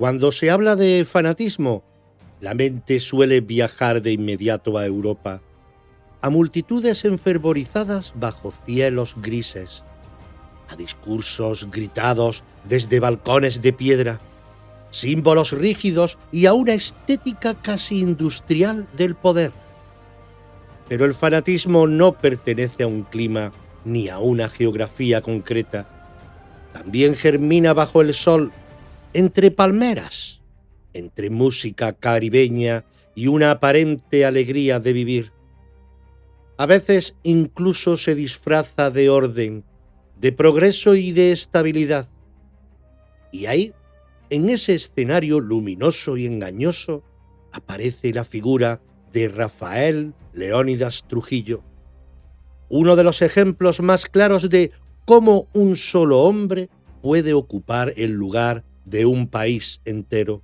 Cuando se habla de fanatismo, la mente suele viajar de inmediato a Europa, a multitudes enfervorizadas bajo cielos grises, a discursos gritados desde balcones de piedra, símbolos rígidos y a una estética casi industrial del poder. Pero el fanatismo no pertenece a un clima ni a una geografía concreta. También germina bajo el sol, entre palmeras, entre música caribeña y una aparente alegría de vivir. A veces incluso se disfraza de orden, de progreso y de estabilidad. Y ahí, en ese escenario luminoso y engañoso, aparece la figura de Rafael Leónidas Trujillo, uno de los ejemplos más claros de cómo un solo hombre puede ocupar el lugar de un país entero.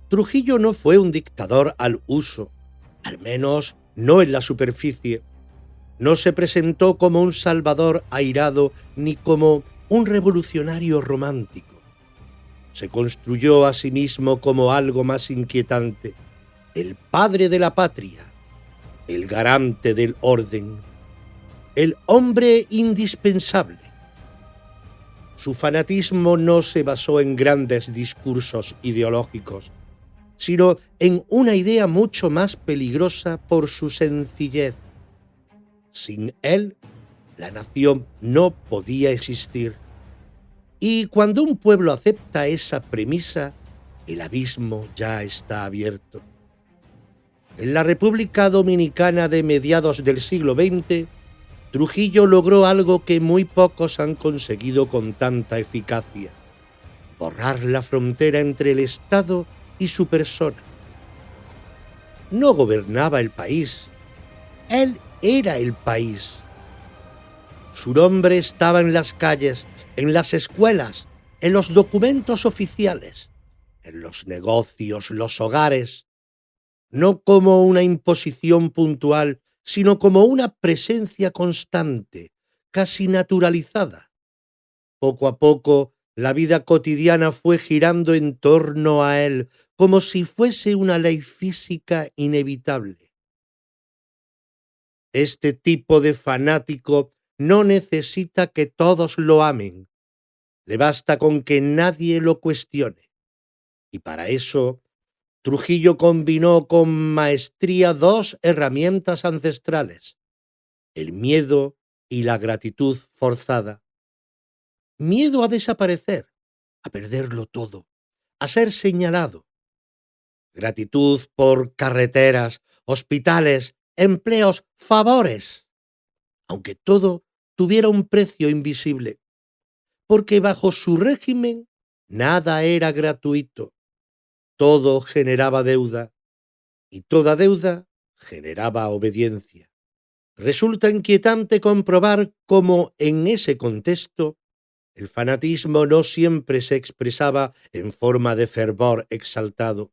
Trujillo no fue un dictador al uso, al menos no en la superficie. No se presentó como un salvador airado ni como un revolucionario romántico. Se construyó a sí mismo como algo más inquietante, el padre de la patria, el garante del orden, el hombre indispensable. Su fanatismo no se basó en grandes discursos ideológicos, sino en una idea mucho más peligrosa por su sencillez. Sin él, la nación no podía existir. Y cuando un pueblo acepta esa premisa, el abismo ya está abierto. En la República Dominicana de mediados del siglo XX, Trujillo logró algo que muy pocos han conseguido con tanta eficacia: borrar la frontera entre el Estado y su persona. No gobernaba el país, él era el país. Su nombre estaba en las calles, en las escuelas, en los documentos oficiales, en los negocios, los hogares, no como una imposición puntual, sino como una presencia constante, casi naturalizada. Poco a poco, la vida cotidiana fue girando en torno a él, como si fuese una ley física inevitable. Este tipo de fanático no necesita que todos lo amen, le basta con que nadie lo cuestione. Y para eso, Trujillo combinó con maestría dos herramientas ancestrales: el miedo y la gratitud forzada. Miedo a desaparecer, a perderlo todo, a ser señalado. Gratitud por carreteras, hospitales, empleos, favores, aunque todo tuviera un precio invisible, porque bajo su régimen nada era gratuito, todo generaba deuda, y toda deuda generaba obediencia. Resulta inquietante comprobar cómo en ese contexto el fanatismo no siempre se expresaba en forma de fervor exaltado.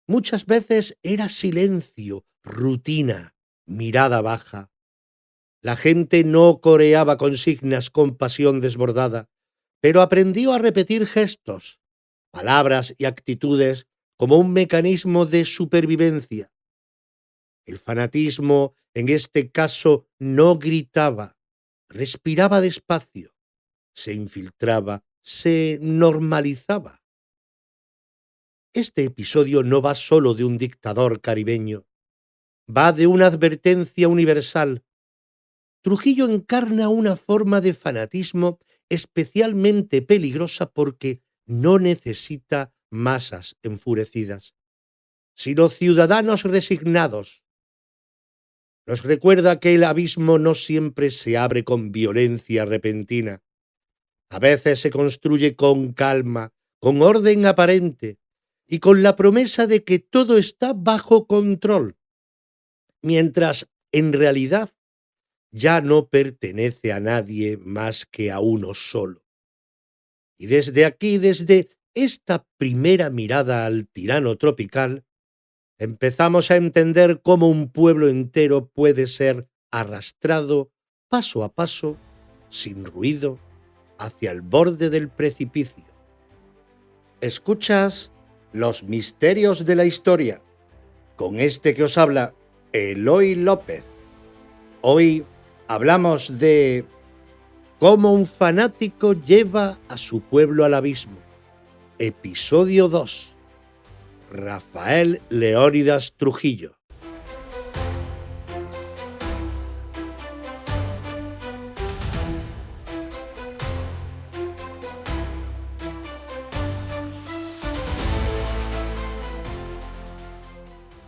Muchas veces era silencio, rutina, mirada baja. La gente no coreaba consignas con pasión desbordada, pero aprendió a repetir gestos, palabras y actitudes como un mecanismo de supervivencia. El fanatismo, en este caso, no gritaba, respiraba despacio, se infiltraba, se normalizaba. Este episodio no va solo de un dictador caribeño, va de una advertencia universal. Trujillo encarna una forma de fanatismo especialmente peligrosa porque no necesita masas enfurecidas, sino ciudadanos resignados. Nos recuerda que el abismo no siempre se abre con violencia repentina. A veces se construye con calma, con orden aparente y con la promesa de que todo está bajo control, mientras en realidad ya no pertenece a nadie más que a uno solo. Y desde aquí, desde esta primera mirada al tirano tropical, empezamos a entender cómo un pueblo entero puede ser arrastrado paso a paso, sin ruido, hacia el borde del precipicio. Escuchas Los misterios de la historia, con este que os habla, Eloy López. Hoy hablamos de cómo un fanático lleva a su pueblo al abismo. Episodio 2. Rafael Leónidas Trujillo.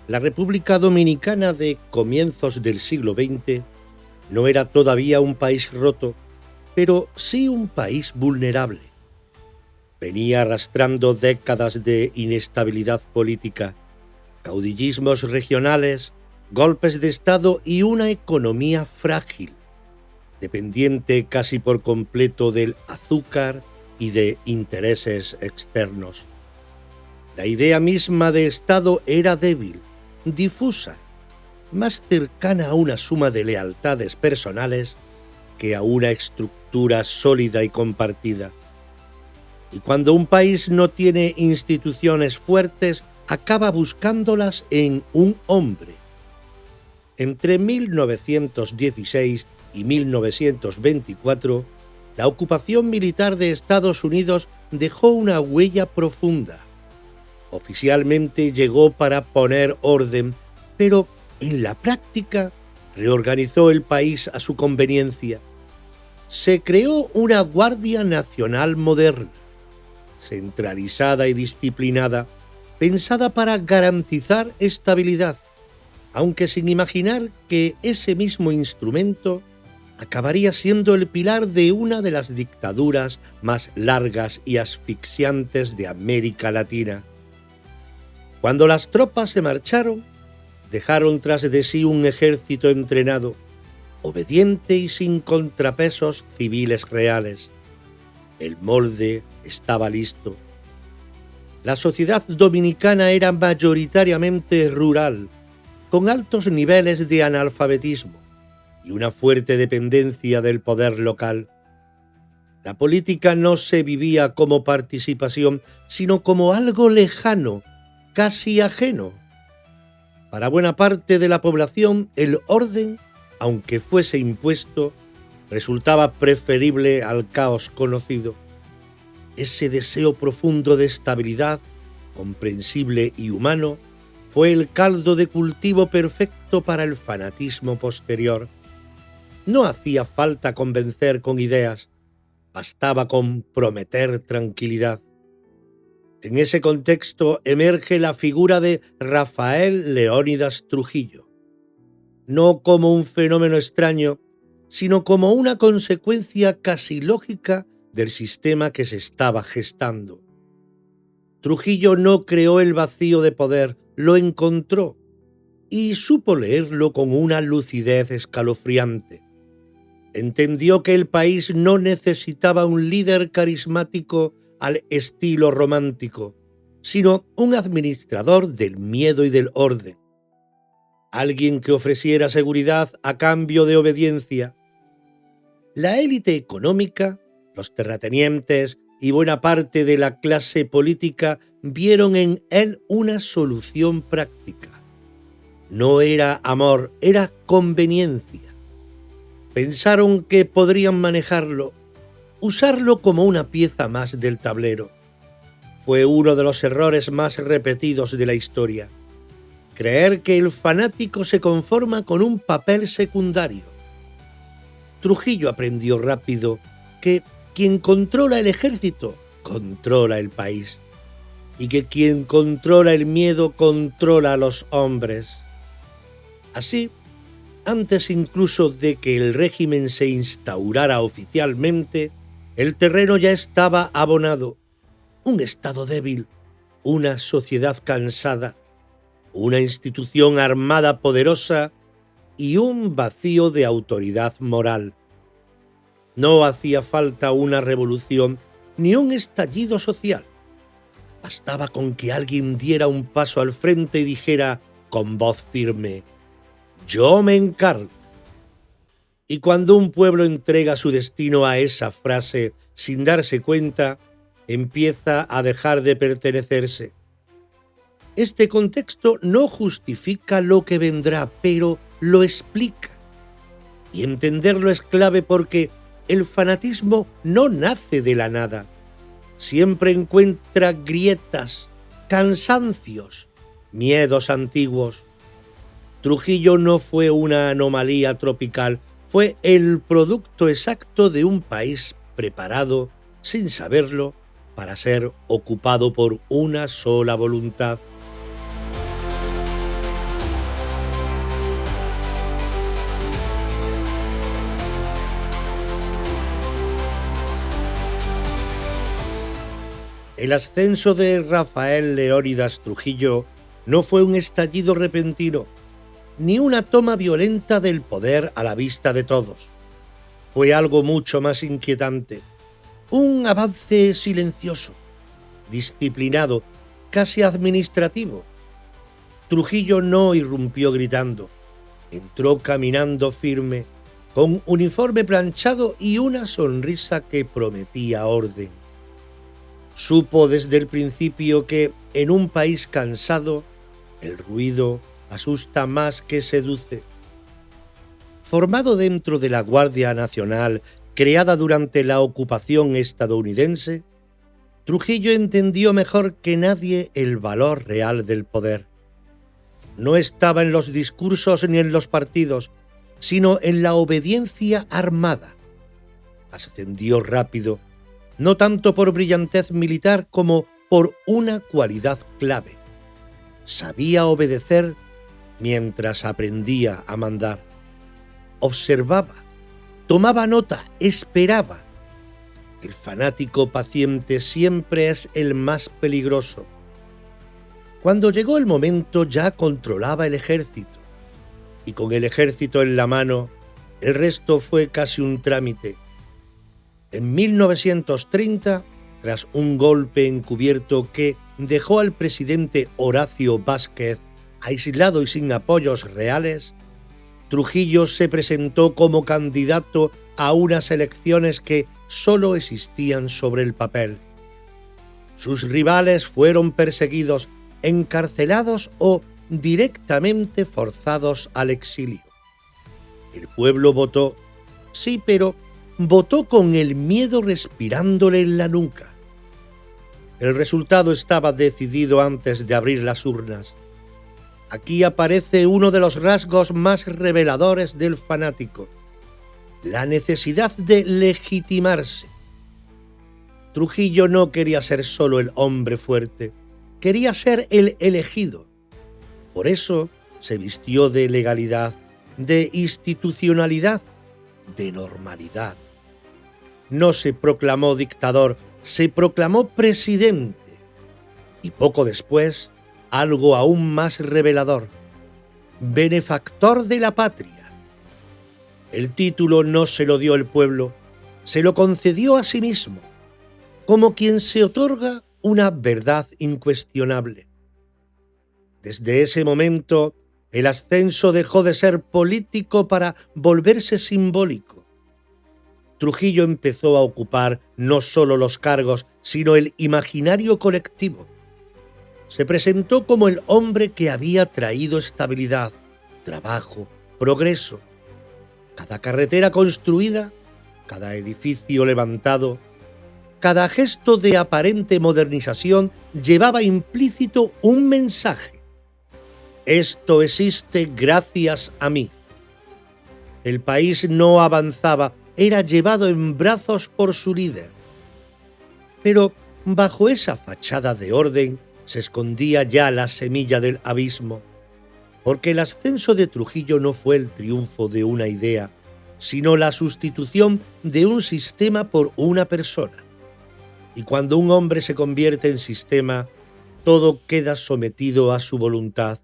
La República Dominicana de comienzos del siglo XX no era todavía un país roto, pero sí un país vulnerable. Venía arrastrando décadas de inestabilidad política, caudillismos regionales, golpes de Estado y una economía frágil, dependiente casi por completo del azúcar y de intereses externos. La idea misma de Estado era débil, difusa, más cercana a una suma de lealtades personales que a una estructura sólida y compartida. Y cuando un país no tiene instituciones fuertes, acaba buscándolas en un hombre. Entre 1916 y 1924, la ocupación militar de Estados Unidos dejó una huella profunda. Oficialmente llegó para poner orden, pero en la práctica reorganizó el país a su conveniencia. Se creó una Guardia Nacional moderna, centralizada y disciplinada, pensada para garantizar estabilidad, aunque sin imaginar que ese mismo instrumento acabaría siendo el pilar de una de las dictaduras más largas y asfixiantes de América Latina. Cuando las tropas se marcharon, dejaron tras de sí un ejército entrenado, obediente y sin contrapesos civiles reales. El molde estaba listo. La sociedad dominicana era mayoritariamente rural, con altos niveles de analfabetismo y una fuerte dependencia del poder local. La política no se vivía como participación, sino como algo lejano, casi ajeno. Para buena parte de la población, el orden, aunque fuese impuesto, resultaba preferible al caos conocido. Ese deseo profundo de estabilidad, comprensible y humano, fue el caldo de cultivo perfecto para el fanatismo posterior. No hacía falta convencer con ideas, bastaba con prometer tranquilidad. En ese contexto emerge la figura de Rafael Leónidas Trujillo, no como un fenómeno extraño, sino como una consecuencia casi lógica del sistema que se estaba gestando. Trujillo no creó el vacío de poder, lo encontró y supo leerlo con una lucidez escalofriante. Entendió que el país no necesitaba un líder carismático al estilo romántico, sino un administrador del miedo y del orden. Alguien que ofreciera seguridad a cambio de obediencia. La élite económica, los terratenientes y buena parte de la clase política vieron en él una solución práctica. No era amor, era conveniencia. Pensaron que podrían manejarlo, usarlo como una pieza más del tablero. Fue uno de los errores más repetidos de la historia. Creer que el fanático se conforma con un papel secundario. Trujillo aprendió rápido que quien controla el ejército controla el país y que quien controla el miedo controla a los hombres. Así, antes incluso de que el régimen se instaurara oficialmente, el terreno ya estaba abonado. Un Estado débil, una sociedad cansada, una institución armada poderosa y un vacío de autoridad moral. No hacía falta una revolución ni un estallido social. Bastaba con que alguien diera un paso al frente y dijera con voz firme: «Yo me encargo». Y cuando un pueblo entrega su destino a esa frase sin darse cuenta, empieza a dejar de pertenecerse. Este contexto no justifica lo que vendrá, pero lo explica. Y entenderlo es clave porque el fanatismo no nace de la nada. Siempre encuentra grietas, cansancios, miedos antiguos. Trujillo no fue una anomalía tropical, fue el producto exacto de un país preparado, sin saberlo, para ser ocupado por una sola voluntad. El ascenso de Rafael Leónidas Trujillo no fue un estallido repentino, ni una toma violenta del poder a la vista de todos. Fue algo mucho más inquietante, un avance silencioso, disciplinado, casi administrativo. Trujillo no irrumpió gritando, entró caminando firme, con uniforme planchado y una sonrisa que prometía orden. Supo desde el principio que, en un país cansado, el ruido asusta más que seduce. Formado dentro de la Guardia Nacional, creada durante la ocupación estadounidense, Trujillo entendió mejor que nadie el valor real del poder. No estaba en los discursos ni en los partidos, sino en la obediencia armada. Ascendió rápido, no tanto por brillantez militar como por una cualidad clave. Sabía obedecer mientras aprendía a mandar. Observaba, tomaba nota, esperaba. El fanático paciente siempre es el más peligroso. Cuando llegó el momento ya controlaba el ejército, y con el ejército en la mano, el resto fue casi un trámite. En 1930, tras un golpe encubierto que dejó al presidente Horacio Vázquez aislado y sin apoyos reales, Trujillo se presentó como candidato a unas elecciones que solo existían sobre el papel. Sus rivales fueron perseguidos, encarcelados o directamente forzados al exilio. El pueblo votó, sí, pero votó con el miedo respirándole en la nuca. El resultado estaba decidido antes de abrir las urnas. Aquí aparece uno de los rasgos más reveladores del fanático: la necesidad de legitimarse. Trujillo no quería ser solo el hombre fuerte, quería ser el elegido. Por eso se vistió de legalidad, de institucionalidad, de normalidad. No se proclamó dictador, se proclamó presidente. Y poco después, algo aún más revelador: benefactor de la patria. El título no se lo dio el pueblo, se lo concedió a sí mismo, como quien se otorga una verdad incuestionable. Desde ese momento, el ascenso dejó de ser político para volverse simbólico. Trujillo empezó a ocupar no solo los cargos, sino el imaginario colectivo. Se presentó como el hombre que había traído estabilidad, trabajo, progreso. Cada carretera construida, cada edificio levantado, cada gesto de aparente modernización llevaba implícito un mensaje: esto existe gracias a mí. El país no avanzaba, era llevado en brazos por su líder. Pero bajo esa fachada de orden se escondía ya la semilla del abismo, porque el ascenso de Trujillo no fue el triunfo de una idea, sino la sustitución de un sistema por una persona. Y cuando un hombre se convierte en sistema, todo queda sometido a su voluntad.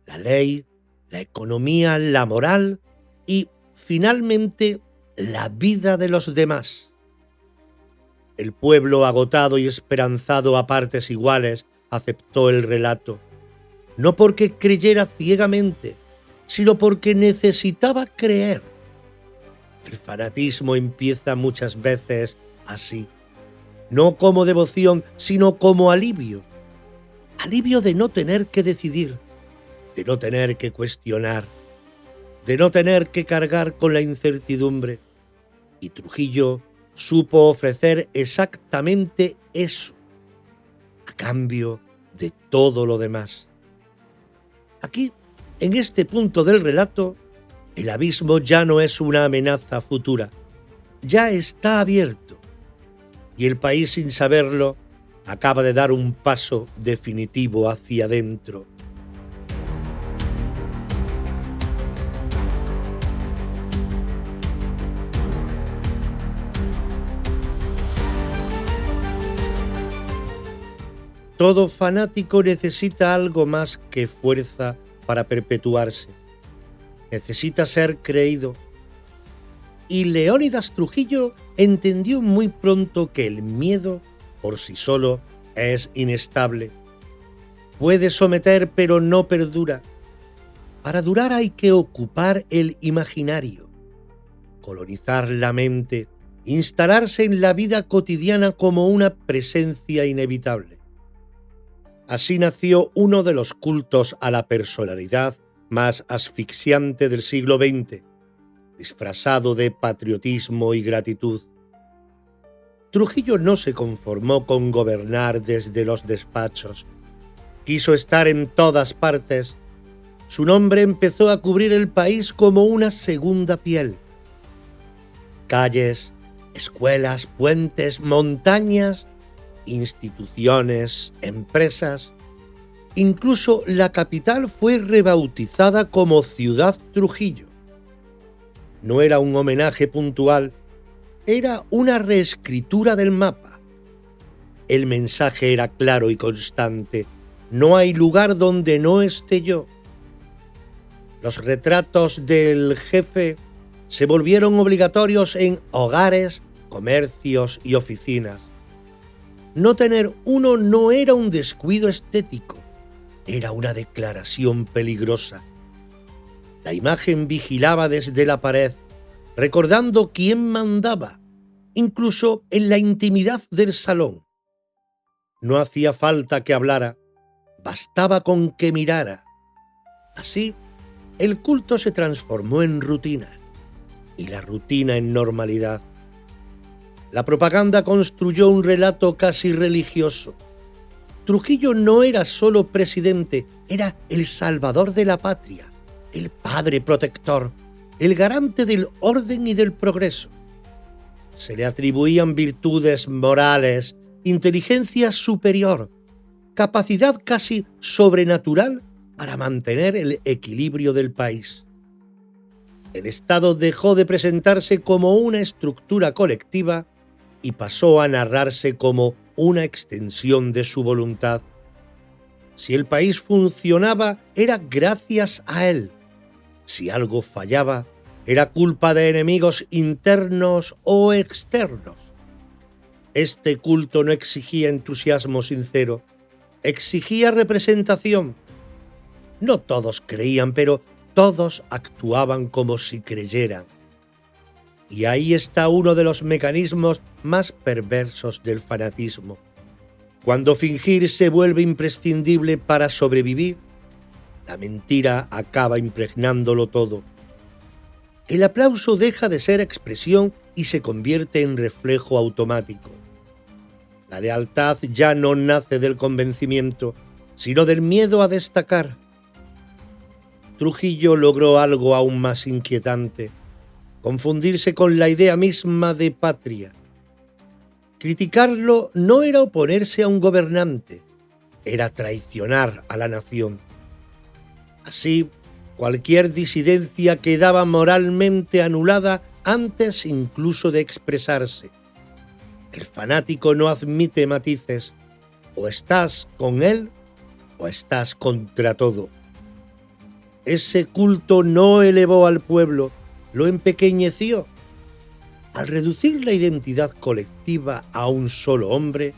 La ley, la economía, la moral y, finalmente, la vida de los demás. El pueblo, agotado y esperanzado a partes iguales, aceptó el relato, no porque creyera ciegamente, sino porque necesitaba creer. El fanatismo empieza muchas veces así, no como devoción, sino como alivio. Alivio de no tener que decidir, de no tener que cuestionar, de no tener que cargar con la incertidumbre. Y Trujillo supo ofrecer exactamente eso, a cambio de todo lo demás. Aquí, en este punto del relato, el abismo ya no es una amenaza futura, ya está abierto, y el país, sin saberlo, acaba de dar un paso definitivo hacia adentro. Todo fanático necesita algo más que fuerza para perpetuarse. Necesita ser creído. Y Leónidas Trujillo entendió muy pronto que el miedo, por sí solo, es inestable. Puede someter, pero no perdura. Para durar hay que ocupar el imaginario, colonizar la mente, instalarse en la vida cotidiana como una presencia inevitable. Así nació uno de los cultos a la personalidad más asfixiante del siglo XX, disfrazado de patriotismo y gratitud. Trujillo no se conformó con gobernar desde los despachos. Quiso estar en todas partes. Su nombre empezó a cubrir el país como una segunda piel. Calles, escuelas, puentes, montañas, instituciones, empresas. Incluso la capital fue rebautizada como Ciudad Trujillo. No era un homenaje puntual, era una reescritura del mapa. El mensaje era claro y constante: no hay lugar donde no esté yo. Los retratos del jefe se volvieron obligatorios en hogares, comercios y oficinas. No tener uno no era un descuido estético, era una declaración peligrosa. La imagen vigilaba desde la pared, recordando quién mandaba, incluso en la intimidad del salón. No hacía falta que hablara, bastaba con que mirara. Así, el culto se transformó en rutina, y la rutina en normalidad. La propaganda construyó un relato casi religioso. Trujillo no era solo presidente, era el salvador de la patria, el padre protector, el garante del orden y del progreso. Se le atribuían virtudes morales, inteligencia superior, capacidad casi sobrenatural para mantener el equilibrio del país. El Estado dejó de presentarse como una estructura colectiva y pasó a narrarse como una extensión de su voluntad. Si el país funcionaba, era gracias a él. Si algo fallaba, era culpa de enemigos internos o externos. Este culto no exigía entusiasmo sincero, exigía representación. No todos creían, pero todos actuaban como si creyeran. Y ahí está uno de los mecanismos más perversos del fanatismo. Cuando fingir se vuelve imprescindible para sobrevivir, la mentira acaba impregnándolo todo. El aplauso deja de ser expresión y se convierte en reflejo automático. La lealtad ya no nace del convencimiento, sino del miedo a destacar. Trujillo logró algo aún más inquietante: confundirse con la idea misma de patria. Criticarlo no era oponerse a un gobernante, era traicionar a la nación. Así, cualquier disidencia quedaba moralmente anulada antes incluso de expresarse. El fanático no admite matices, o estás con él o estás contra todo. Ese culto no elevó al pueblo, lo empequeñeció. Al reducir la identidad colectiva a un solo hombre,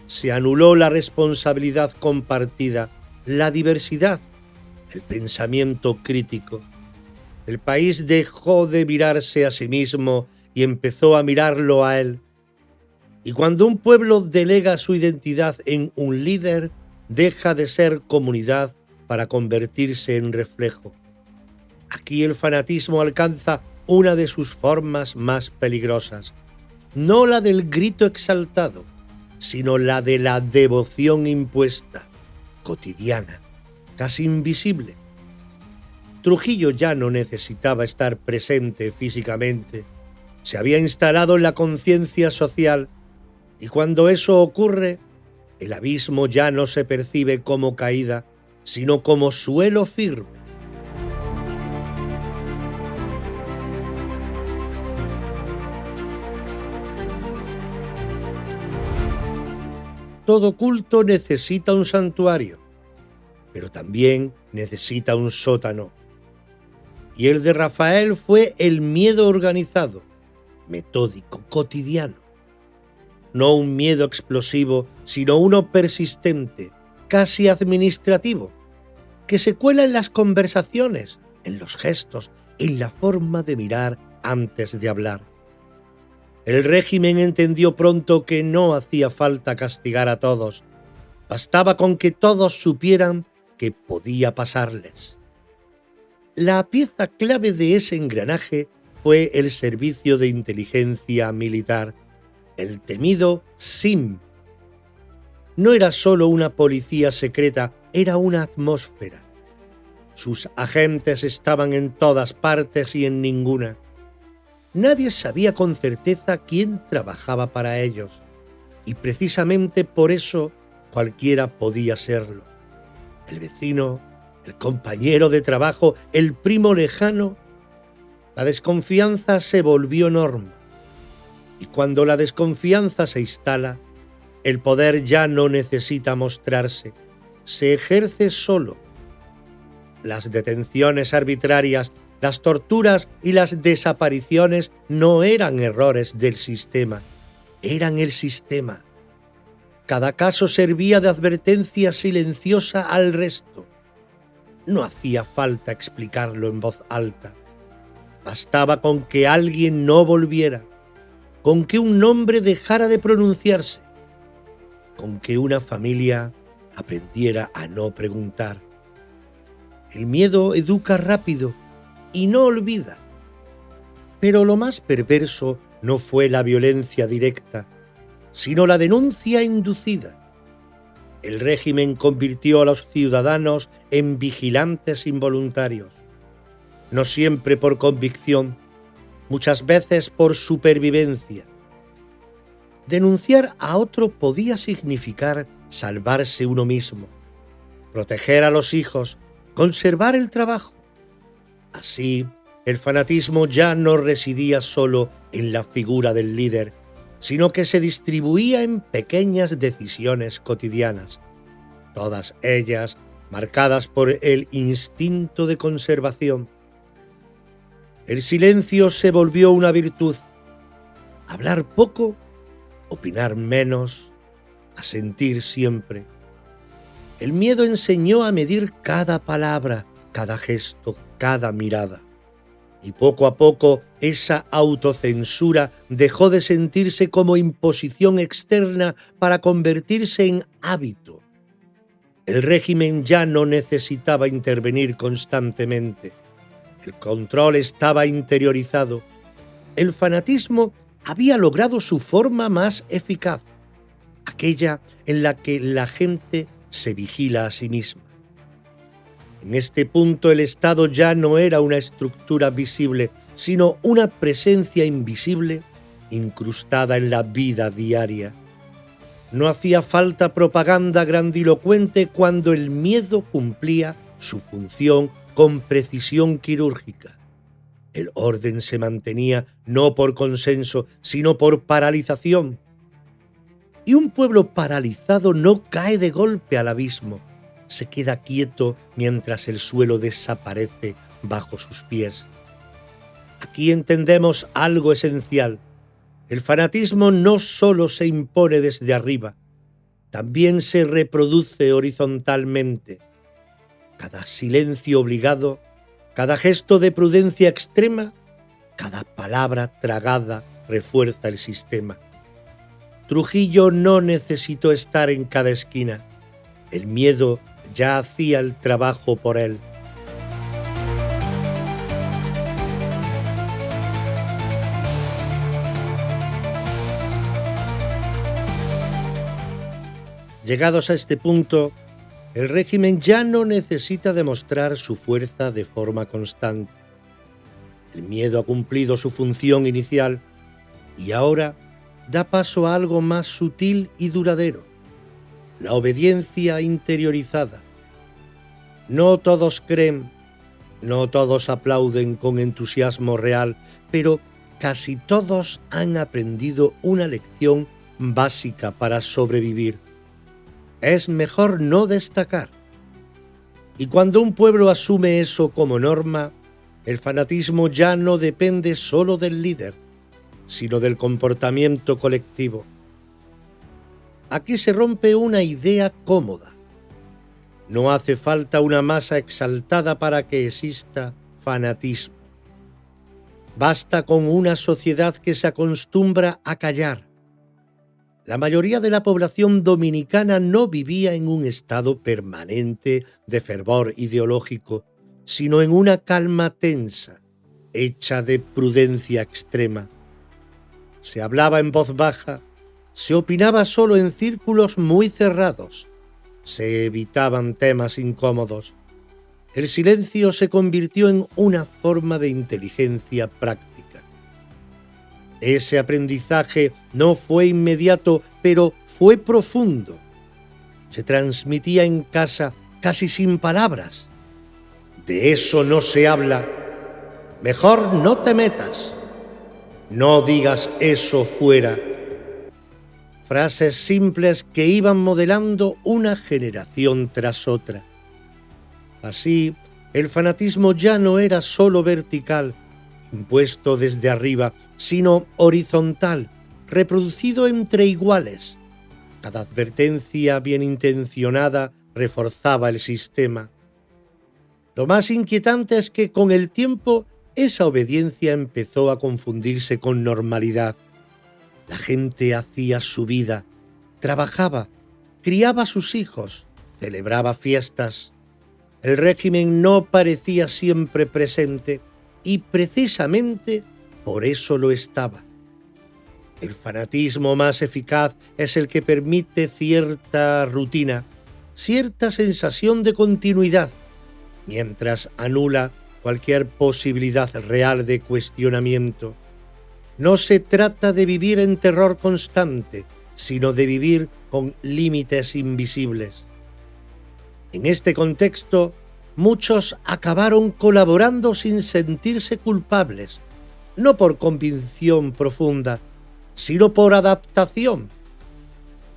se anuló la responsabilidad compartida, la diversidad, el pensamiento crítico. El país dejó de mirarse a sí mismo y empezó a mirarlo a él. Y cuando un pueblo delega su identidad en un líder, deja de ser comunidad para convertirse en reflejo. Aquí el fanatismo alcanza una de sus formas más peligrosas, no la del grito exaltado, sino la de la devoción impuesta, cotidiana, casi invisible. Trujillo ya no necesitaba estar presente físicamente, se había instalado en la conciencia social, y cuando eso ocurre, el abismo ya no se percibe como caída, sino como suelo firme. Todo culto necesita un santuario, pero también necesita un sótano. Y el de Rafael fue el miedo organizado, metódico, cotidiano. No un miedo explosivo, sino uno persistente, casi administrativo, que se cuela en las conversaciones, en los gestos, en la forma de mirar antes de hablar. El régimen entendió pronto que no hacía falta castigar a todos, bastaba con que todos supieran que podía pasarles. La pieza clave de ese engranaje fue el servicio de inteligencia militar, el temido SIM. No era solo una policía secreta, era una atmósfera. Sus agentes estaban en todas partes y en ninguna. Nadie sabía con certeza quién trabajaba para ellos, y precisamente por eso cualquiera podía serlo. El vecino, el compañero de trabajo, el primo lejano. La desconfianza se volvió norma, y cuando la desconfianza se instala, el poder ya no necesita mostrarse, se ejerce solo. Las detenciones arbitrarias, las torturas y las desapariciones no eran errores del sistema, eran el sistema. Cada caso servía de advertencia silenciosa al resto. No hacía falta explicarlo en voz alta. Bastaba con que alguien no volviera, con que un nombre dejara de pronunciarse, con que una familia aprendiera a no preguntar. El miedo educa rápido y no olvida. Pero lo más perverso no fue la violencia directa, sino la denuncia inducida. El régimen convirtió a los ciudadanos en vigilantes involuntarios, no siempre por convicción, muchas veces por supervivencia. Denunciar a otro podía significar salvarse uno mismo, proteger a los hijos, conservar el trabajo. Así, el fanatismo ya no residía solo en la figura del líder, sino que se distribuía en pequeñas decisiones cotidianas, todas ellas marcadas por el instinto de conservación. El silencio se volvió una virtud. Hablar poco, opinar menos, asentir siempre. El miedo enseñó a medir cada palabra, cada gesto, cada mirada. Y poco a poco esa autocensura dejó de sentirse como imposición externa para convertirse en hábito. El régimen ya no necesitaba intervenir constantemente. El control estaba interiorizado. El fanatismo había logrado su forma más eficaz, aquella en la que la gente se vigila a sí misma. En este punto el Estado ya no era una estructura visible, sino una presencia invisible incrustada en la vida diaria. No hacía falta propaganda grandilocuente cuando el miedo cumplía su función con precisión quirúrgica. El orden se mantenía no por consenso, sino por paralización. Y un pueblo paralizado no cae de golpe al abismo, se queda quieto mientras el suelo desaparece bajo sus pies. Aquí entendemos algo esencial. El fanatismo no solo se impone desde arriba, también se reproduce horizontalmente. Cada silencio obligado, Cada gesto de prudencia extrema, cada palabra tragada refuerza el sistema. Trujillo no necesitó estar en cada esquina. El miedo ya hacía el trabajo por él. Llegados a este punto, el régimen ya no necesita demostrar su fuerza de forma constante. El miedo ha cumplido su función inicial y ahora da paso a algo más sutil y duradero: la obediencia interiorizada. No todos creen, no todos aplauden con entusiasmo real, pero casi todos han aprendido una lección básica para sobrevivir. Es mejor no destacar. Y cuando un pueblo asume eso como norma, el fanatismo ya no depende solo del líder, sino del comportamiento colectivo. Aquí se rompe una idea cómoda. No hace falta una masa exaltada para que exista fanatismo. Basta con una sociedad que se acostumbra a callar. La mayoría de la población dominicana no vivía en un estado permanente de fervor ideológico, sino en una calma tensa, hecha de prudencia extrema. Se hablaba en voz baja, se opinaba solo en círculos muy cerrados, se evitaban temas incómodos. El silencio se convirtió en una forma de inteligencia práctica. Ese aprendizaje no fue inmediato, pero fue profundo. Se transmitía en casa casi sin palabras. De eso no se habla. Mejor no te metas. No digas eso fuera. Frases simples que iban modelando una generación tras otra. Así, el fanatismo ya no era solo vertical, impuesto desde arriba, sino horizontal, reproducido entre iguales. Cada advertencia bien intencionada reforzaba el sistema. Lo más inquietante es que con el tiempo esa obediencia empezó a confundirse con normalidad. La gente hacía su vida, trabajaba, criaba a sus hijos, celebraba fiestas. El régimen no parecía siempre presente y precisamente por eso lo estaba. El fanatismo más eficaz es el que permite cierta rutina, cierta sensación de continuidad, mientras anula cualquier posibilidad real de cuestionamiento. No se trata de vivir en terror constante, sino de vivir con límites invisibles. En este contexto, muchos acabaron colaborando sin sentirse culpables, no por convicción profunda, sino por adaptación.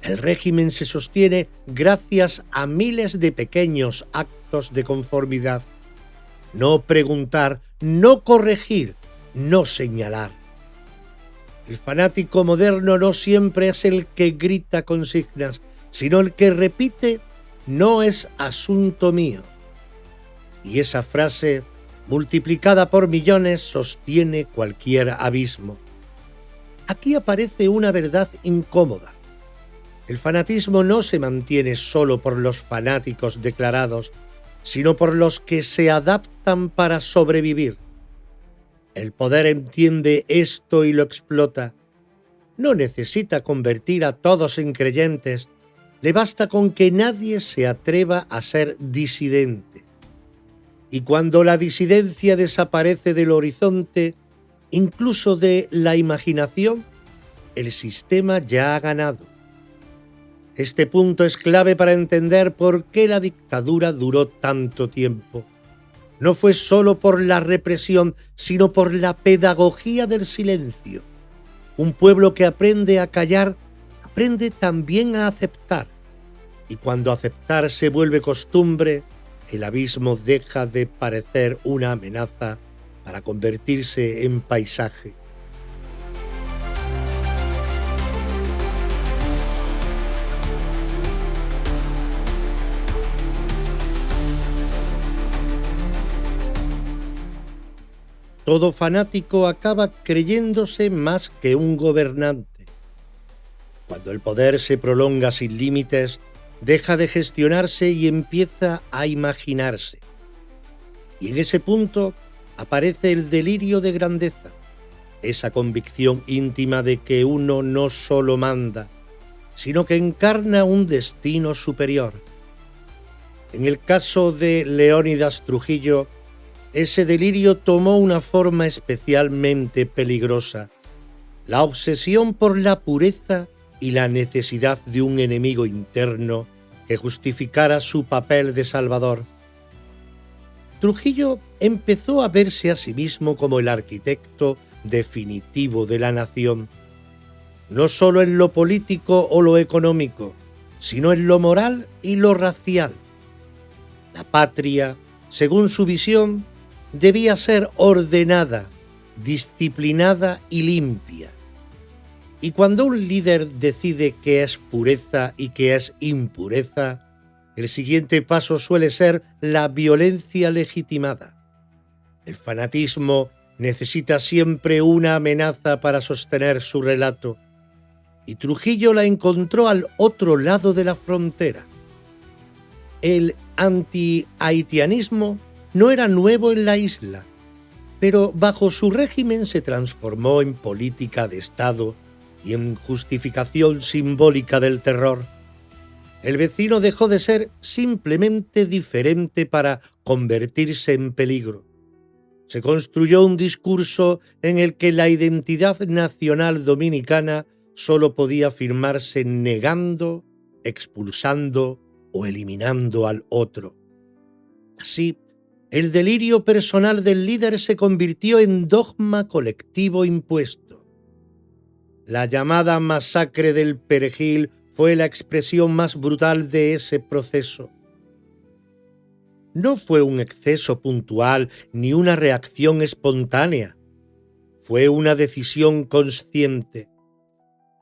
El régimen se sostiene gracias a miles de pequeños actos de conformidad. No preguntar, no corregir, no señalar. El fanático moderno no siempre es el que grita consignas, sino el que repite: no es asunto mío. Y esa frase, multiplicada por millones, sostiene cualquier abismo. Aquí aparece una verdad incómoda. El fanatismo no se mantiene solo por los fanáticos declarados, sino por los que se adaptan para sobrevivir. El poder entiende esto y lo explota. No necesita convertir a todos en creyentes, le basta con que nadie se atreva a ser disidente. Y cuando la disidencia desaparece del horizonte, incluso de la imaginación, el sistema ya ha ganado. Este punto es clave para entender por qué la dictadura duró tanto tiempo. No fue solo por la represión, sino por la pedagogía del silencio. Un pueblo que aprende a callar, aprende también a aceptar. Y cuando aceptar se vuelve costumbre, el abismo deja de parecer una amenaza para convertirse en paisaje. Todo fanático acaba creyéndose más que un gobernante. Cuando el poder se prolonga sin límites, deja de gestionarse y empieza a imaginarse. Y en ese punto aparece el delirio de grandeza, esa convicción íntima de que uno no solo manda, sino que encarna un destino superior. En el caso de Leónidas Trujillo, ese delirio tomó una forma especialmente peligrosa: la obsesión por la pureza y la necesidad de un enemigo interno que justificara su papel de salvador. Trujillo empezó a verse a sí mismo como el arquitecto definitivo de la nación, no solo en lo político o lo económico, sino en lo moral y lo racial. La patria, según su visión, debía ser ordenada, disciplinada y limpia. Y cuando un líder decide qué es pureza y qué es impureza, el siguiente paso suele ser la violencia legitimada. El fanatismo necesita siempre una amenaza para sostener su relato, y Trujillo la encontró al otro lado de la frontera. El anti-haitianismo no era nuevo en la isla, pero bajo su régimen se transformó en política de Estado y en justificación simbólica del terror. El vecino dejó de ser simplemente diferente para convertirse en peligro. Se construyó un discurso en el que la identidad nacional dominicana solo podía firmarse negando, expulsando o eliminando al otro. Así, el delirio personal del líder se convirtió en dogma colectivo impuesto. La llamada masacre del Perejil fue la expresión más brutal de ese proceso. No fue un exceso puntual ni una reacción espontánea. Fue una decisión consciente,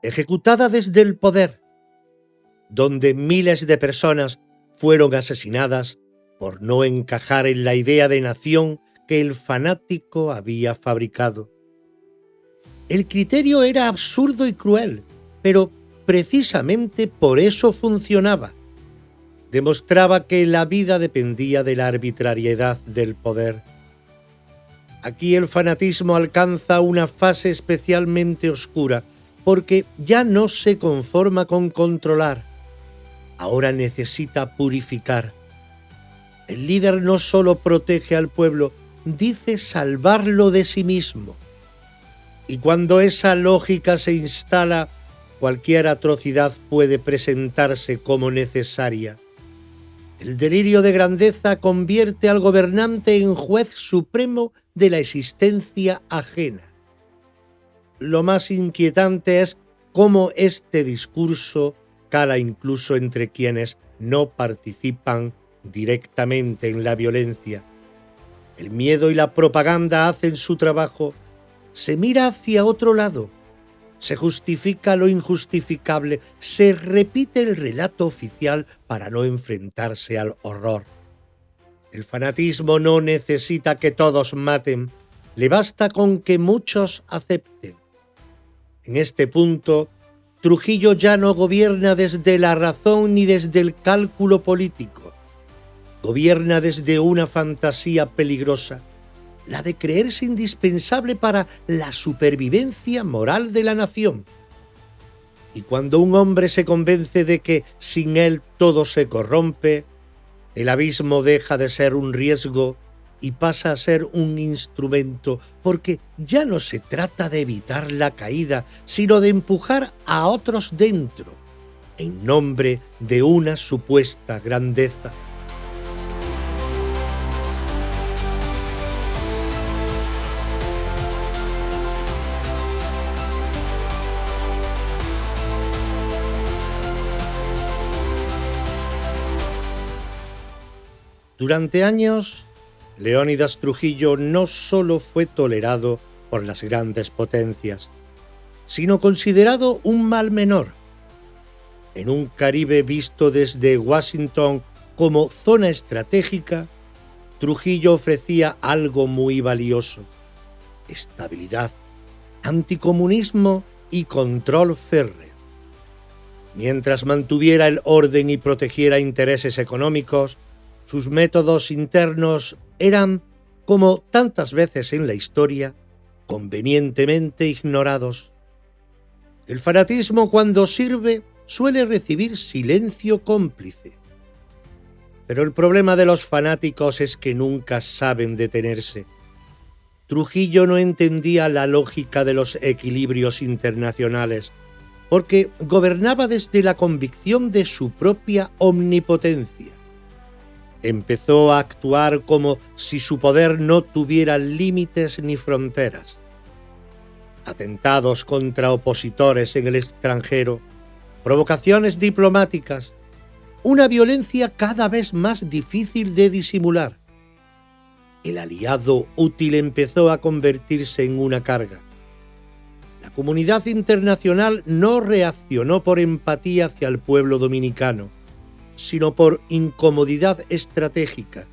ejecutada desde el poder, donde miles de personas fueron asesinadas por no encajar en la idea de nación que el fanático había fabricado. El criterio era absurdo y cruel, pero precisamente por eso funcionaba. Demostraba que la vida dependía de la arbitrariedad del poder. Aquí el fanatismo alcanza una fase especialmente oscura, porque ya no se conforma con controlar. Ahora necesita purificar. El líder no solo protege al pueblo, dice salvarlo de sí mismo. Y cuando esa lógica se instala, cualquier atrocidad puede presentarse como necesaria. El delirio de grandeza convierte al gobernante en juez supremo de la existencia ajena. Lo más inquietante es cómo este discurso cala incluso entre quienes no participan directamente en la violencia. El miedo y la propaganda hacen su trabajo. Se mira hacia otro lado. Se justifica lo injustificable, se repite el relato oficial para no enfrentarse al horror. El fanatismo no necesita que todos maten, le basta con que muchos acepten. En este punto, Trujillo ya no gobierna desde la razón ni desde el cálculo político. Gobierna desde una fantasía peligrosa, la de creerse indispensable para la supervivencia moral de la nación. Y cuando un hombre se convence de que sin él todo se corrompe, el abismo deja de ser un riesgo y pasa a ser un instrumento, porque ya no se trata de evitar la caída, sino de empujar a otros dentro, en nombre de una supuesta grandeza. Durante años, Leónidas Trujillo no solo fue tolerado por las grandes potencias, sino considerado un mal menor. En un Caribe visto desde Washington como zona estratégica, Trujillo ofrecía algo muy valioso: estabilidad, anticomunismo y control férreo. Mientras mantuviera el orden y protegiera intereses económicos, sus métodos internos eran, como tantas veces en la historia, convenientemente ignorados. El fanatismo, cuando sirve, suele recibir silencio cómplice. Pero el problema de los fanáticos es que nunca saben detenerse. Trujillo no entendía la lógica de los equilibrios internacionales, porque gobernaba desde la convicción de su propia omnipotencia. Empezó a actuar como si su poder no tuviera límites ni fronteras. Atentados contra opositores en el extranjero, provocaciones diplomáticas, una violencia cada vez más difícil de disimular. El aliado útil empezó a convertirse en una carga. La comunidad internacional no reaccionó por empatía hacia el pueblo dominicano, sino por incomodidad estratégica.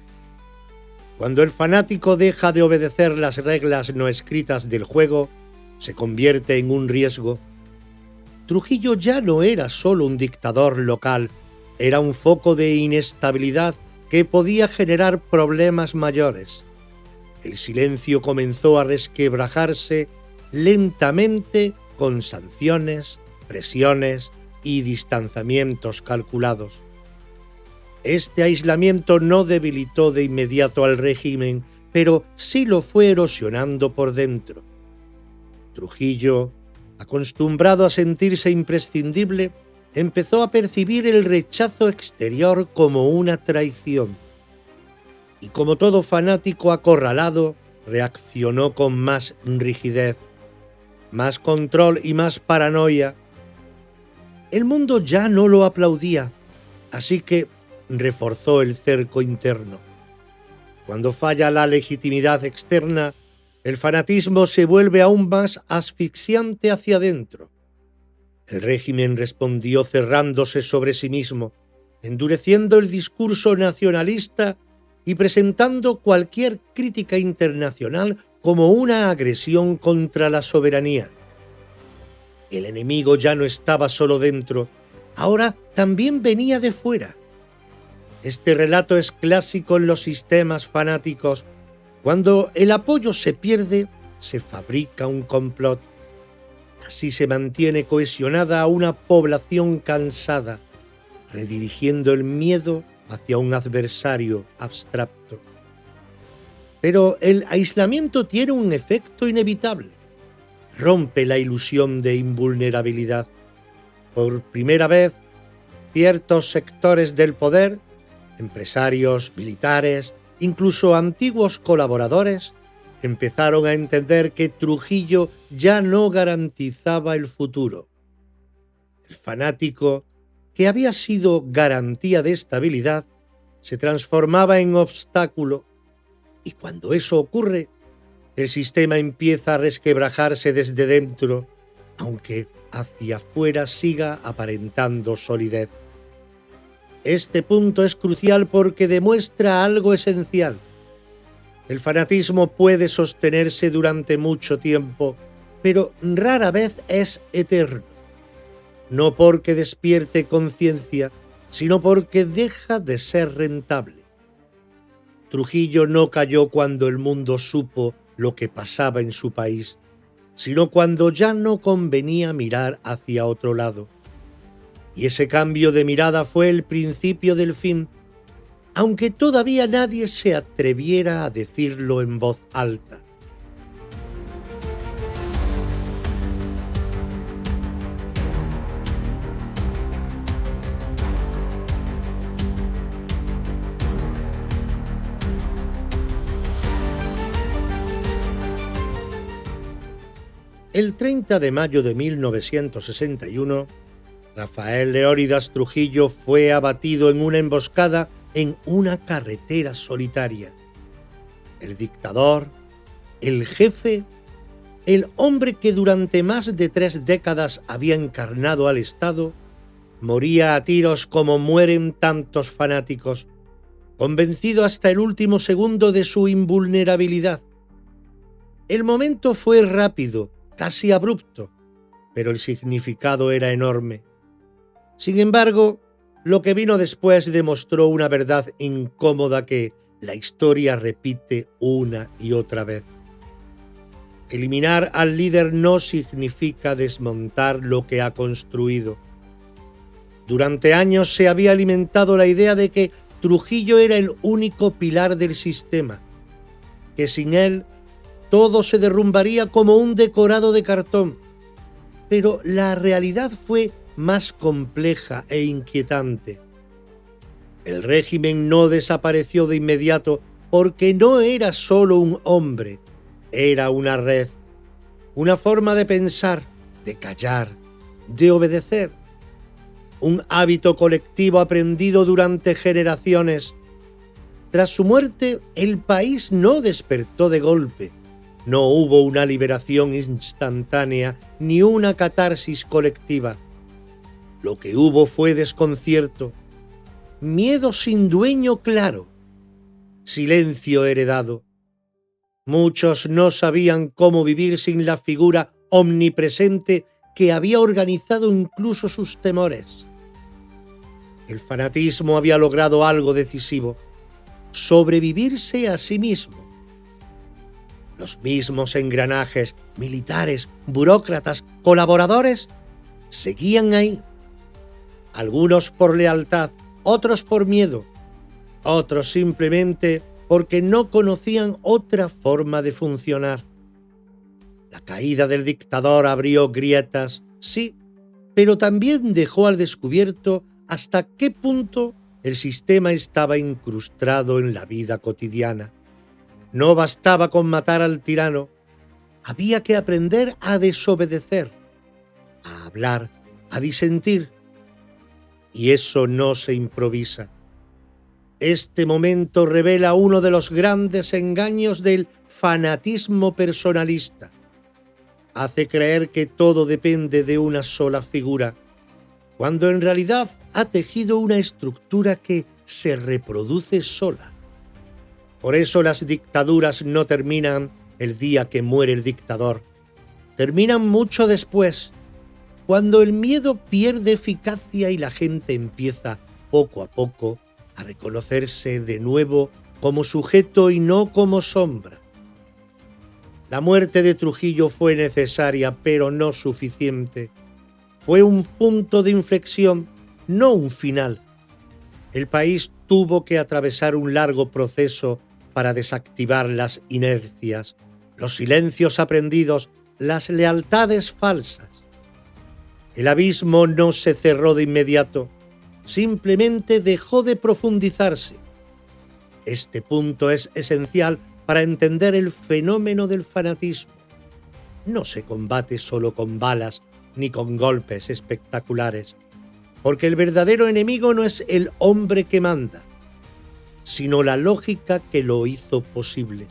Cuando el fanático deja de obedecer las reglas no escritas del juego, se convierte en un riesgo. Trujillo ya no era solo un dictador local, era un foco de inestabilidad que podía generar problemas mayores. El silencio comenzó a resquebrajarse lentamente con sanciones, presiones y distanciamientos calculados. Este aislamiento no debilitó de inmediato al régimen, pero sí lo fue erosionando por dentro. Trujillo, acostumbrado a sentirse imprescindible, empezó a percibir el rechazo exterior como una traición. Y como todo fanático acorralado, reaccionó con más rigidez, más control y más paranoia. El mundo ya no lo aplaudía, así que reforzó el cerco interno. Cuando falla la legitimidad externa, el fanatismo se vuelve aún más asfixiante hacia adentro. El régimen respondió cerrándose sobre sí mismo, endureciendo el discurso nacionalista y presentando cualquier crítica internacional como una agresión contra la soberanía. El enemigo ya no estaba solo dentro, ahora también venía de fuera. Este relato es clásico en los sistemas fanáticos. Cuando el apoyo se pierde, se fabrica un complot. Así se mantiene cohesionada a una población cansada, redirigiendo el miedo hacia un adversario abstracto. Pero el aislamiento tiene un efecto inevitable. Rompe la ilusión de invulnerabilidad. Por primera vez, ciertos sectores del poder, empresarios, militares, incluso antiguos colaboradores, empezaron a entender que Trujillo ya no garantizaba el futuro. El fanático, que había sido garantía de estabilidad, se transformaba en obstáculo, y cuando eso ocurre, el sistema empieza a resquebrajarse desde dentro, aunque hacia afuera siga aparentando solidez. Este punto es crucial porque demuestra algo esencial. El fanatismo puede sostenerse durante mucho tiempo, pero rara vez es eterno. No porque despierte conciencia, sino porque deja de ser rentable. Trujillo no cayó cuando el mundo supo lo que pasaba en su país, sino cuando ya no convenía mirar hacia otro lado. Y ese cambio de mirada fue el principio del fin, aunque todavía nadie se atreviera a decirlo en voz alta. El 30 de mayo de 1961, Rafael Leónidas Trujillo fue abatido en una emboscada en una carretera solitaria. El dictador, el jefe, el hombre que durante más de 3 décadas había encarnado al Estado, moría a tiros como mueren tantos fanáticos, convencido hasta el último segundo de su invulnerabilidad. El momento fue rápido, casi abrupto, pero el significado era enorme. Sin embargo, lo que vino después demostró una verdad incómoda que la historia repite una y otra vez. Eliminar al líder no significa desmontar lo que ha construido. Durante años se había alimentado la idea de que Trujillo era el único pilar del sistema, que sin él todo se derrumbaría como un decorado de cartón. Pero la realidad fue más compleja e inquietante. El régimen no desapareció de inmediato porque no era solo un hombre, era una red, una forma de pensar, de callar, de obedecer, un hábito colectivo aprendido durante generaciones. Tras su muerte, el país no despertó de golpe. No hubo una liberación instantánea ni una catarsis colectiva. Lo que hubo fue desconcierto, miedo sin dueño claro, silencio heredado. Muchos no sabían cómo vivir sin la figura omnipresente que había organizado incluso sus temores. El fanatismo había logrado algo decisivo: sobrevivirse a sí mismo. Los mismos engranajes, militares, burócratas, colaboradores, seguían ahí. Algunos por lealtad, otros por miedo, otros simplemente porque no conocían otra forma de funcionar. La caída del dictador abrió grietas, sí, pero también dejó al descubierto hasta qué punto el sistema estaba incrustado en la vida cotidiana. No bastaba con matar al tirano, había que aprender a desobedecer, a hablar, a disentir. Y eso no se improvisa. Este momento revela uno de los grandes engaños del fanatismo personalista. Hace creer que todo depende de una sola figura, cuando en realidad ha tejido una estructura que se reproduce sola. Por eso las dictaduras no terminan el día que muere el dictador. Terminan mucho después, cuando el miedo pierde eficacia y la gente empieza poco a poco a reconocerse de nuevo como sujeto y no como sombra. La muerte de Trujillo fue necesaria, pero no suficiente. Fue un punto de inflexión, no un final. El país tuvo que atravesar un largo proceso para desactivar las inercias, los silencios aprendidos, las lealtades falsas. El abismo no se cerró de inmediato, simplemente dejó de profundizarse. Este punto es esencial para entender el fenómeno del fanatismo. No se combate solo con balas ni con golpes espectaculares, porque el verdadero enemigo no es el hombre que manda, sino la lógica que lo hizo posible.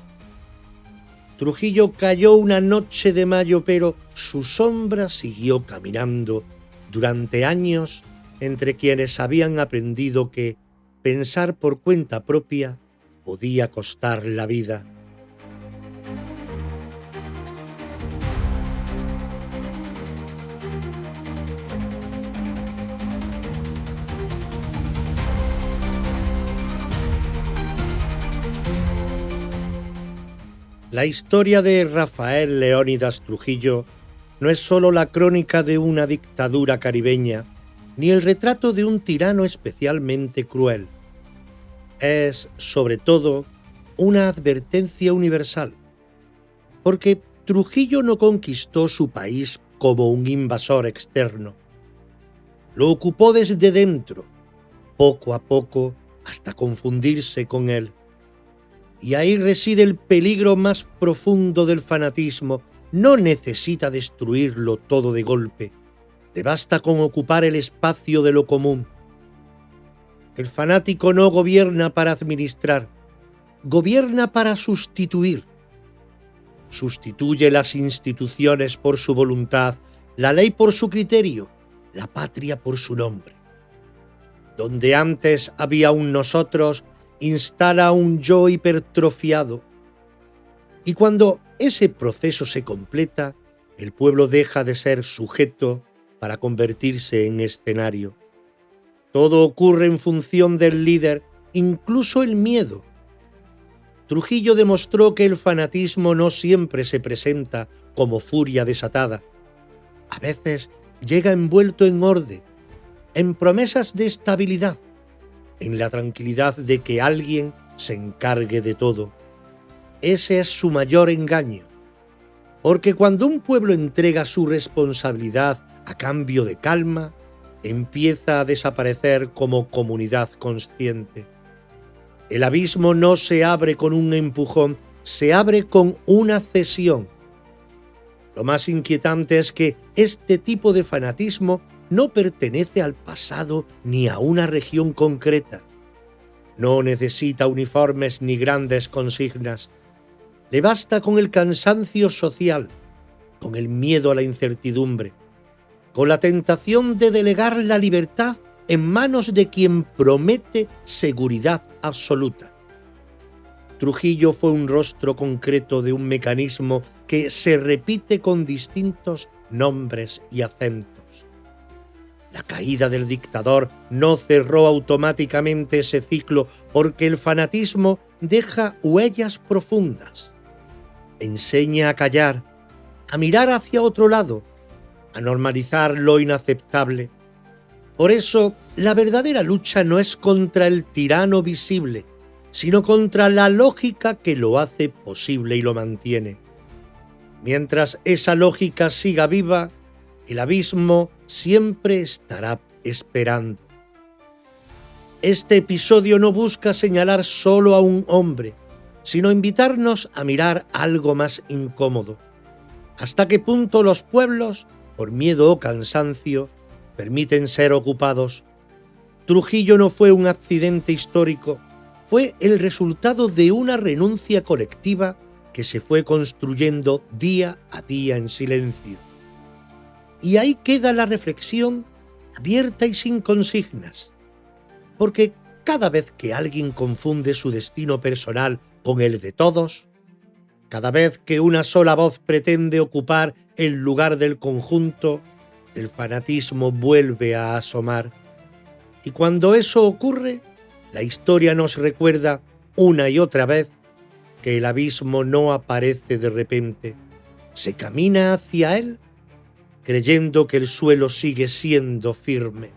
Trujillo cayó una noche de mayo, pero su sombra siguió caminando durante años entre quienes habían aprendido que pensar por cuenta propia podía costar la vida. La historia de Rafael Leónidas Trujillo no es solo la crónica de una dictadura caribeña, ni el retrato de un tirano especialmente cruel. Es, sobre todo, una advertencia universal, porque Trujillo no conquistó su país como un invasor externo. Lo ocupó desde dentro, poco a poco, hasta confundirse con él. Y ahí reside el peligro más profundo del fanatismo. No necesita destruirlo todo de golpe. Le basta con ocupar el espacio de lo común. El fanático no gobierna para administrar, gobierna para sustituir. Sustituye las instituciones por su voluntad, la ley por su criterio, la patria por su nombre. Donde antes había un nosotros, instala un yo hipertrofiado. Y cuando ese proceso se completa, el pueblo deja de ser sujeto para convertirse en escenario. Todo ocurre en función del líder, incluso el miedo. Trujillo demostró que el fanatismo no siempre se presenta como furia desatada. A veces llega envuelto en orden, en promesas de estabilidad, en la tranquilidad de que alguien se encargue de todo. Ese es su mayor engaño, porque cuando un pueblo entrega su responsabilidad a cambio de calma, empieza a desaparecer como comunidad consciente. El abismo no se abre con un empujón, se abre con una cesión. Lo más inquietante es que este tipo de fanatismo no pertenece al pasado ni a una región concreta. No necesita uniformes ni grandes consignas. Le basta con el cansancio social, con el miedo a la incertidumbre, con la tentación de delegar la libertad en manos de quien promete seguridad absoluta. Trujillo fue un rostro concreto de un mecanismo que se repite con distintos nombres y acentos. La caída del dictador no cerró automáticamente ese ciclo porque el fanatismo deja huellas profundas. Enseña a callar, a mirar hacia otro lado, a normalizar lo inaceptable. Por eso, la verdadera lucha no es contra el tirano visible, sino contra la lógica que lo hace posible y lo mantiene. Mientras esa lógica siga viva, el abismo siempre estará esperando. Este episodio no busca señalar solo a un hombre, sino invitarnos a mirar algo más incómodo. ¿Hasta qué punto los pueblos, por miedo o cansancio, permiten ser ocupados? Trujillo no fue un accidente histórico, fue el resultado de una renuncia colectiva que se fue construyendo día a día en silencio. Y ahí queda la reflexión abierta y sin consignas, porque cada vez que alguien confunde su destino personal con el de todos, cada vez que una sola voz pretende ocupar el lugar del conjunto, el fanatismo vuelve a asomar. Y cuando eso ocurre, la historia nos recuerda una y otra vez que el abismo no aparece de repente. Se camina hacia él creyendo que el suelo sigue siendo firme.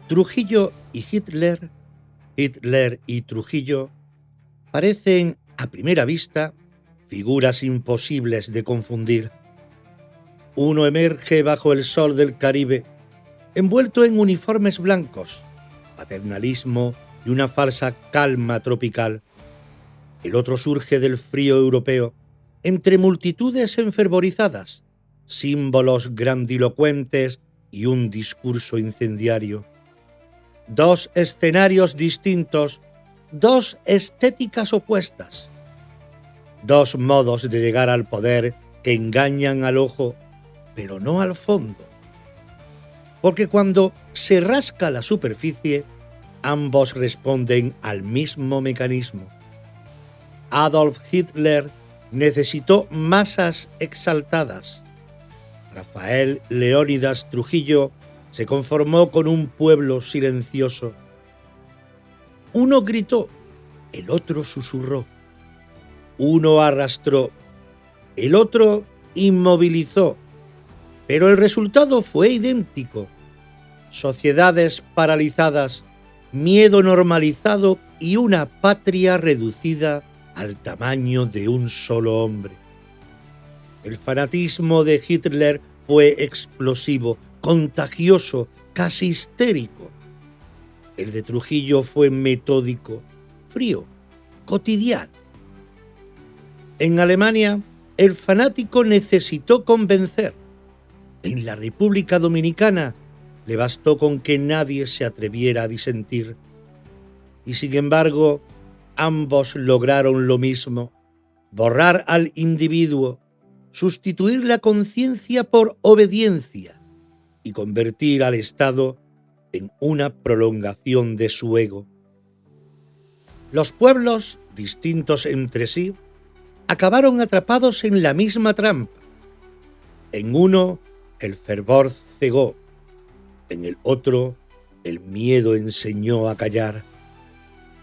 Trujillo y Hitler, Hitler y Trujillo, parecen, a primera vista, figuras imposibles de confundir. Uno emerge bajo el sol del Caribe, envuelto en uniformes blancos, paternalismo y una falsa calma tropical. El otro surge del frío europeo, entre multitudes enfervorizadas, símbolos grandilocuentes y un discurso incendiario. Dos escenarios distintos, dos estéticas opuestas, dos modos de llegar al poder que engañan al ojo, pero no al fondo. Porque cuando se rasca la superficie, ambos responden al mismo mecanismo. Adolf Hitler necesitó masas exaltadas. Rafael Leónidas Trujillo se conformó con un pueblo silencioso. Uno gritó, el otro susurró. Uno arrastró, el otro inmovilizó. Pero el resultado fue idéntico. Sociedades paralizadas, miedo normalizado y una patria reducida al tamaño de un solo hombre. El fanatismo de Hitler fue explosivo, contagioso, casi histérico. El de Trujillo fue metódico, frío, cotidiano. En Alemania, el fanático necesitó convencer. En la República Dominicana le bastó con que nadie se atreviera a disentir. Y sin embargo, ambos lograron lo mismo: borrar al individuo, sustituir la conciencia por obediencia y convertir al Estado en una prolongación de su ego. Los pueblos, distintos entre sí, acabaron atrapados en la misma trampa. En uno, el fervor cegó, en el otro, el miedo enseñó a callar.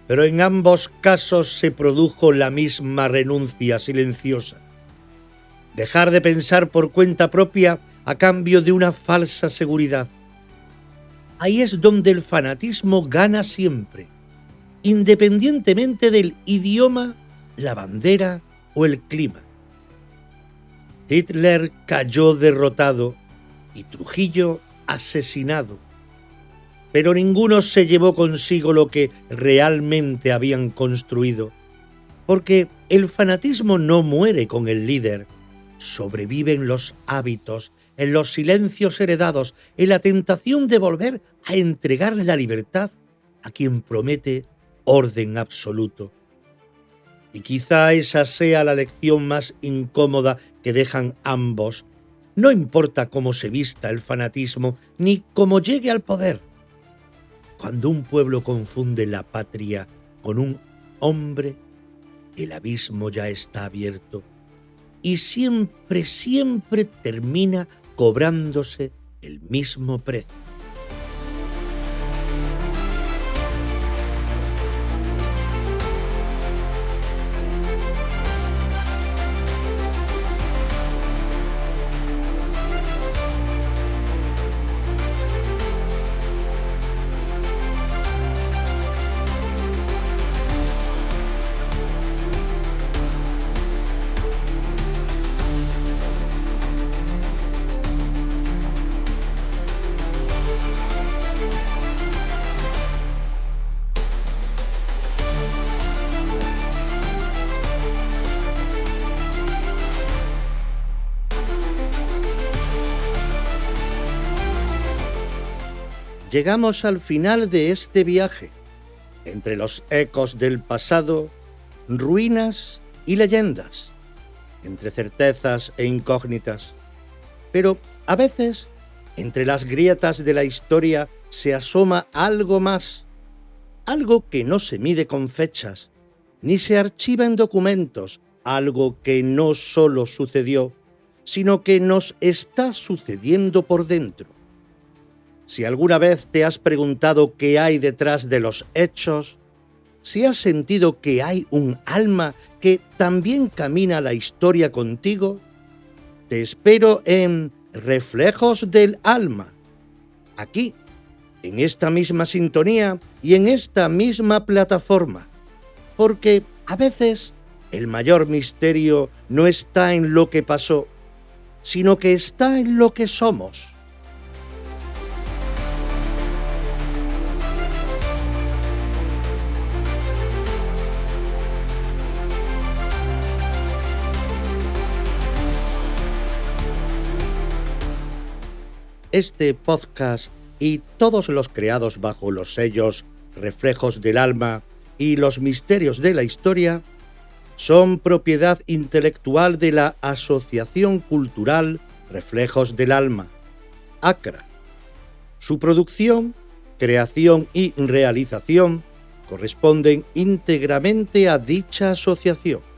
Pero en ambos casos se produjo la misma renuncia silenciosa. Dejar de pensar por cuenta propia a cambio de una falsa seguridad. Ahí es donde el fanatismo gana siempre, independientemente del idioma, la bandera o el clima. Hitler cayó derrotado y Trujillo asesinado, pero ninguno se llevó consigo lo que realmente habían construido, porque el fanatismo no muere con el líder, sobreviven los hábitos, en los silencios heredados, en la tentación de volver a entregar la libertad a quien promete orden absoluto. Y quizá esa sea la lección más incómoda que dejan ambos. No importa cómo se vista el fanatismo, ni cómo llegue al poder. Cuando un pueblo confunde la patria con un hombre, el abismo ya está abierto y siempre, siempre termina cobrándose el mismo precio. Llegamos al final de este viaje, entre los ecos del pasado, ruinas y leyendas, entre certezas e incógnitas. Pero a veces, entre las grietas de la historia se asoma algo más, algo que no se mide con fechas, ni se archiva en documentos, algo que no solo sucedió, sino que nos está sucediendo por dentro. Si alguna vez te has preguntado qué hay detrás de los hechos, si has sentido que hay un alma que también camina la historia contigo, te espero en Reflejos del Alma, aquí, en esta misma sintonía y en esta misma plataforma, porque a veces el mayor misterio no está en lo que pasó, sino que está en lo que somos. Este podcast y todos los creados bajo los sellos Reflejos del Alma y Los Misterios de la Historia son propiedad intelectual de la Asociación Cultural Reflejos del Alma, ACRA. Su producción, creación y realización corresponden íntegramente a dicha asociación.